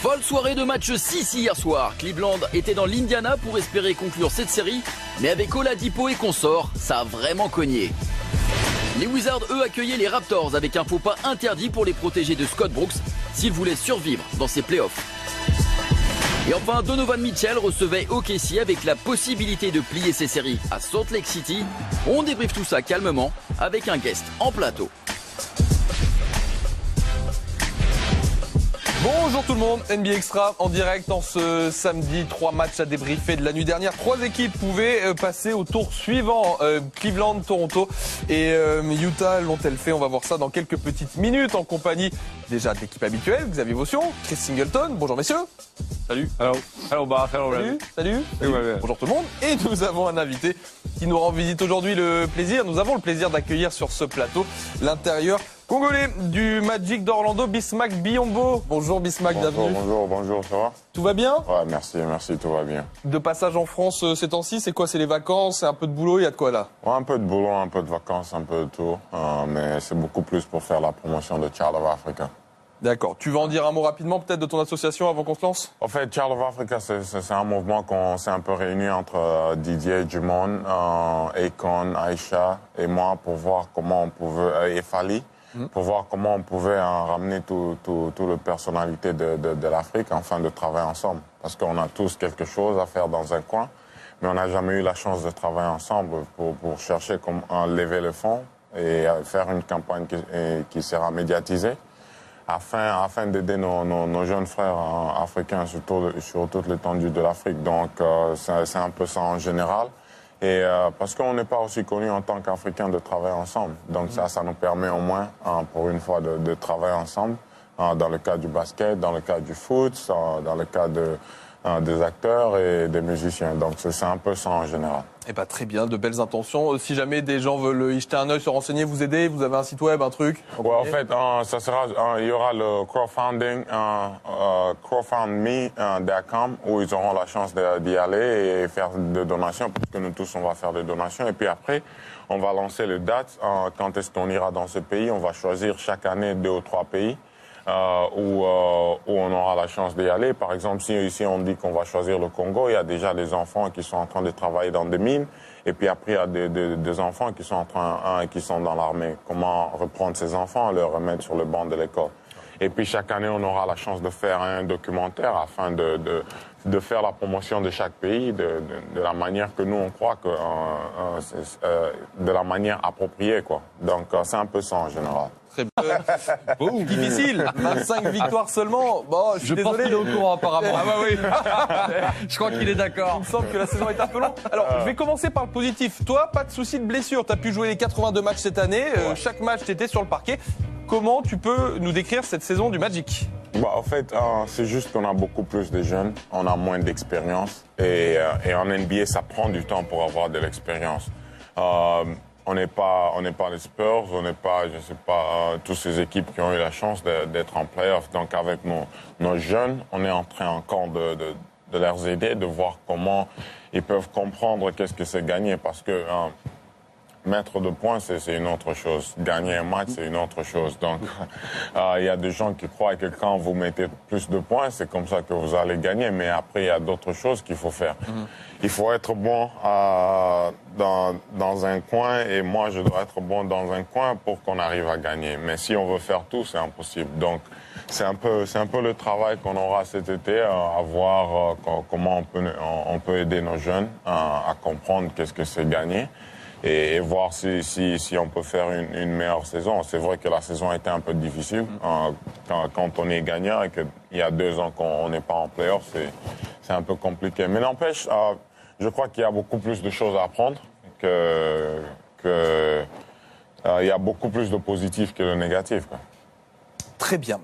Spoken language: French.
Folle soirée de match 6 hier soir. Cleveland était dans l'Indiana pour espérer conclure cette série, mais avec Oladipo et consorts, ça a vraiment cogné. Les Wizards, eux, accueillaient les Raptors avec un faux pas interdit pour les protéger de Scott Brooks s'ils voulaient survivre dans ces playoffs. Et enfin, Donovan Mitchell recevait OKC avec la possibilité de plier ses séries à Salt Lake City. On débriefe tout ça calmement avec un guest en plateau. Bonjour tout le monde, NBA Extra en direct en ce samedi. 3 matchs à débriefer de la nuit dernière. 3 équipes pouvaient passer au tour suivant. Cleveland, Toronto et Utah l'ont-elles fait? On va voir ça dans quelques petites minutes en compagnie déjà de l'équipe habituelle. Xavier Vaution, Chris Singleton. Bonjour messieurs. Salut. Hello Bart. Hello Red. Salut. Bonjour tout le monde. Et nous avons un invité qui nous rend visite aujourd'hui. Nous avons le plaisir d'accueillir sur ce plateau l'intérieur congolais du Magic d'Orlando, Bismack Biyombo. Bonjour Bismack, bienvenue. Bonjour, ça va? Tout va bien? Ouais, merci, tout va bien. De passage en France ces temps-ci, c'est quoi? C'est les vacances, c'est un peu de boulot, il y a de quoi là? Ouais, un peu de boulot, un peu de vacances, un peu de tout. Mais c'est beaucoup plus pour faire la promotion de Child of Africa. D'accord. Tu vas en dire un mot rapidement peut-être de ton association avant qu'on se lance? En fait, Child of Africa, c'est un mouvement qu'on s'est un peu réuni entre Didier Dumont, Akon, Aïcha et moi pour voir comment on pouvait, et Fali, pour voir comment on pouvait ramener tout le personnalité de l'Afrique afin de travailler ensemble. Parce qu'on a tous quelque chose à faire dans un coin, mais on n'a jamais eu la chance de travailler ensemble pour chercher comment lever le fonds et faire une campagne qui sera médiatisée afin d'aider nos jeunes frères africains sur toute l'étendue de l'Afrique. Donc c'est un peu ça en général. Et parce qu'on n'est pas aussi connu en tant qu'Africains de travailler ensemble. Donc ça nous permet au moins, pour une fois, de travailler ensemble, dans le cas du basket, dans le cas du foot, dans le cas des acteurs et des musiciens. Donc c'est un peu ça en général. Eh ben, très bien, de belles intentions. Si jamais des gens veulent y jeter un œil, se renseigner, vous aider, vous avez un site web, un truc? Ouais, en fait, il y aura le crowdfunding, crowdfundme.com, où ils auront la chance d'y aller et faire des donations, parce que nous tous, on va faire des donations. Et puis après, on va lancer les dates. Quand est-ce qu'on ira dans ce pays? On va choisir chaque année 2 ou 3 pays. Où on aura la chance d'y aller. Par exemple, si ici on dit qu'on va choisir le Congo, il y a déjà des enfants qui sont en train de travailler dans des mines, et puis après il y a des enfants qui sont qui sont dans l'armée. Comment reprendre ces enfants et les remettre sur le banc de l'école? Et puis chaque année, on aura la chance de faire un documentaire afin de faire la promotion de chaque pays de la manière que nous on croit que de la manière appropriée, quoi. Donc c'est un peu ça en général. Très bien. Difficile. 25 victoires seulement. Bon, je suis désolé. pense qu'il est au courant apparemment. Ah bah oui. Je crois qu'il est d'accord. Il me semble que la saison est un peu longue. Alors, je vais commencer par le positif. Toi, pas de souci de blessure. Tu as pu jouer les 82 matchs cette année. Chaque match, tu étais sur le parquet. Comment tu peux nous décrire cette saison du Magic? En fait, c'est juste qu'on a beaucoup plus de jeunes, on a moins d'expérience. Et en NBA, ça prend du temps pour avoir de l'expérience. On n'est pas les Spurs, on n'est pas, je sais pas, toutes ces équipes qui ont eu la chance d'être en playoff. Donc avec nos jeunes, on est en train encore de leur aider, de voir comment ils peuvent comprendre qu'est-ce que c'est gagner. Parce que mettre de points, c'est une autre chose. Gagner un match, c'est une autre chose. Donc, il y a des gens qui croient que quand vous mettez plus de points, c'est comme ça que vous allez gagner. Mais après, il y a d'autres choses qu'il faut faire. Il faut être bon dans un coin, et moi, je dois être bon dans un coin pour qu'on arrive à gagner. Mais si on veut faire tout, c'est impossible. Donc, c'est un peu le travail qu'on aura cet été, à voir comment on peut aider nos jeunes à comprendre qu'est-ce que c'est gagner. Et voir si on peut faire une meilleure saison. C'est vrai que la saison a été un peu difficile. Quand on est gagnant et qu'il y a 2 ans qu'on n'est pas en play-off, c'est un peu compliqué. Mais n'empêche, je crois qu'il y a beaucoup plus de choses à apprendre, il y a beaucoup plus de positifs que de négatifs, quoi. Très bien.